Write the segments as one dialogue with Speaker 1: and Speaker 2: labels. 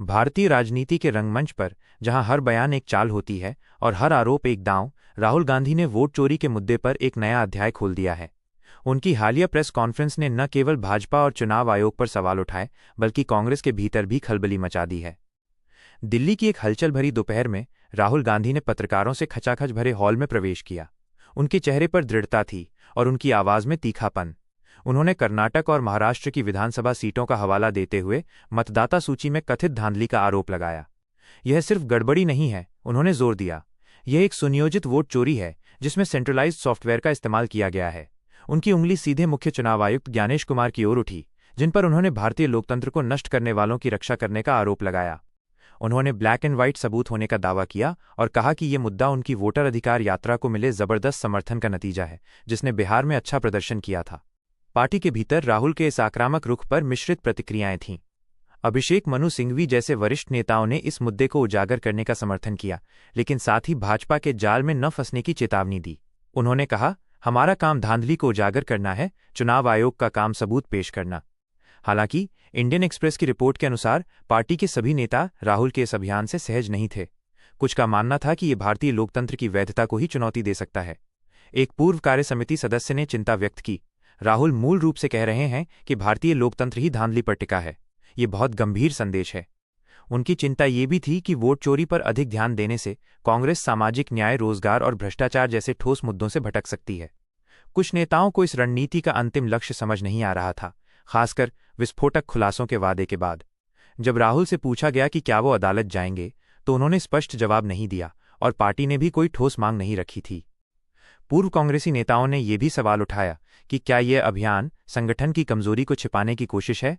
Speaker 1: भारतीय राजनीति के रंगमंच पर जहां हर बयान एक चाल होती है और हर आरोप एक दांव, राहुल गांधी ने वोट चोरी के मुद्दे पर एक नया अध्याय खोल दिया है। उनकी हालिया प्रेस कॉन्फ्रेंस ने न केवल भाजपा और चुनाव आयोग पर सवाल उठाए, बल्कि कांग्रेस के भीतर भी खलबली मचा दी है। दिल्ली की एक हलचल भरी दोपहर में राहुल गांधी ने पत्रकारों से खचाखच भरे हॉल में प्रवेश किया। उनके चेहरे पर दृढ़ता थी और उनकी आवाज में तीखापन। उन्होंने कर्नाटक और महाराष्ट्र की विधानसभा सीटों का हवाला देते हुए मतदाता सूची में कथित धांधली का आरोप लगाया। यह सिर्फ गड़बड़ी नहीं है, उन्होंने जोर दिया, यह एक सुनियोजित वोट चोरी है जिसमें सेंट्रलाइज्ड सॉफ्टवेयर का इस्तेमाल किया गया है। उनकी उंगली सीधे मुख्य चुनाव आयुक्त ज्ञानेश कुमार की ओर उठी, जिन पर उन्होंने भारतीय लोकतंत्र को नष्ट करने वालों की रक्षा करने का आरोप लगाया। उन्होंने ब्लैक एंड व्हाइट सबूत होने का दावा किया और कहा कि ये मुद्दा उनकी वोटर अधिकार यात्रा को मिले जबरदस्त समर्थन का नतीजा है, जिसने बिहार में अच्छा प्रदर्शन किया था। पार्टी के भीतर राहुल के इस आक्रामक रुख पर मिश्रित प्रतिक्रियाएं थीं। अभिषेक मनु सिंघवी जैसे वरिष्ठ नेताओं ने इस मुद्दे को उजागर करने का समर्थन किया, लेकिन साथ ही भाजपा के जाल में न फंसने की चेतावनी दी। उन्होंने कहा, हमारा काम धांधली को उजागर करना है, चुनाव आयोग का काम सबूत पेश करना। हालांकि इंडियन एक्सप्रेस की रिपोर्ट के अनुसार पार्टी के सभी नेता राहुल के इस अभियान से सहज नहीं थे। कुछ का मानना था कि यह भारतीय लोकतंत्र की वैधता को ही चुनौती दे सकता है। एक पूर्व कार्य समिति सदस्य ने चिंता व्यक्त की, राहुल मूल रूप से कह रहे हैं कि भारतीय लोकतंत्र ही धांधली पर टिका है। ये बहुत गंभीर संदेश है। उनकी चिंता ये भी थी कि वोट चोरी पर अधिक ध्यान देने से कांग्रेस सामाजिक न्याय, रोजगार और भ्रष्टाचार जैसे ठोस मुद्दों से भटक सकती है। कुछ नेताओं को इस रणनीति का अंतिम लक्ष्य समझ नहीं आ रहा था, खासकर विस्फोटक खुलासों के वादे के बाद। जब राहुल से पूछा गया कि क्या वो अदालत जाएंगे, तो उन्होंने स्पष्ट जवाब नहीं दिया और पार्टी ने भी कोई ठोस मांग नहीं रखी थी। पूर्व कांग्रेसी नेताओं ने यह भी सवाल उठाया कि क्या यह अभियान संगठन की कमजोरी को छिपाने की कोशिश है।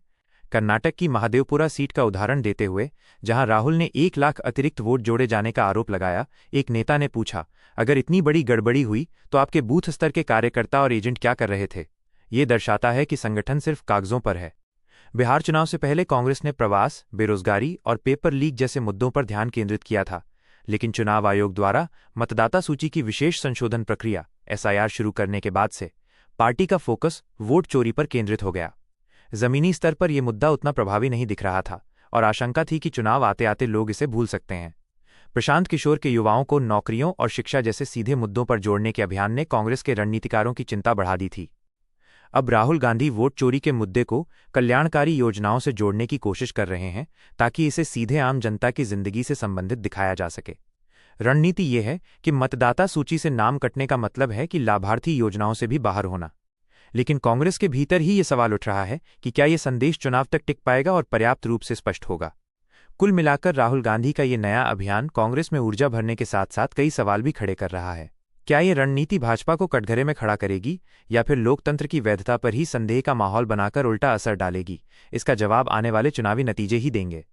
Speaker 1: कर्नाटक की महादेवपुरा सीट का उदाहरण देते हुए, जहां राहुल ने 1 लाख अतिरिक्त वोट जोड़े जाने का आरोप लगाया, एक नेता ने पूछा, अगर इतनी बड़ी गड़बड़ी हुई तो आपके बूथ स्तर के कार्यकर्ता और एजेंट क्या कर रहे थे। ये दर्शाता है कि संगठन सिर्फ कागजों पर है। बिहार चुनाव से पहले कांग्रेस ने प्रवास, बेरोजगारी और पेपर लीक जैसे मुद्दों पर ध्यान केंद्रित किया था, लेकिन चुनाव आयोग द्वारा मतदाता सूची की विशेष संशोधन प्रक्रिया SIR शुरू करने के बाद से पार्टी का फोकस वोट चोरी पर केंद्रित हो गया। जमीनी स्तर पर यह मुद्दा उतना प्रभावी नहीं दिख रहा था और आशंका थी कि चुनाव आते आते लोग इसे भूल सकते हैं। प्रशांत किशोर के युवाओं को नौकरियों और शिक्षा जैसे सीधे मुद्दों पर जोड़ने के अभियान ने कांग्रेस के रणनीतिकारों की चिंता बढ़ा दी थी। अब राहुल गांधी वोट चोरी के मुद्दे को कल्याणकारी योजनाओं से जोड़ने की कोशिश कर रहे हैं, ताकि इसे सीधे आम जनता की जिंदगी से संबंधित दिखाया जा सके। रणनीति यह है कि मतदाता सूची से नाम कटने का मतलब है कि लाभार्थी योजनाओं से भी बाहर होना। लेकिन कांग्रेस के भीतर ही यह सवाल उठ रहा है कि क्या यह संदेश चुनाव तक टिक पाएगा और पर्याप्त रूप से स्पष्ट होगा। कुल मिलाकर राहुल गांधी का यह नया अभियान कांग्रेस में ऊर्जा भरने के साथ साथ कई सवाल भी खड़े कर रहा है। क्या यह रणनीति भाजपा को कटघरे में खड़ा करेगी या फिर लोकतंत्र की वैधता पर ही संदेह का माहौल बनाकर उल्टा असर डालेगी? इसका जवाब आने वाले चुनावी नतीजे ही देंगे।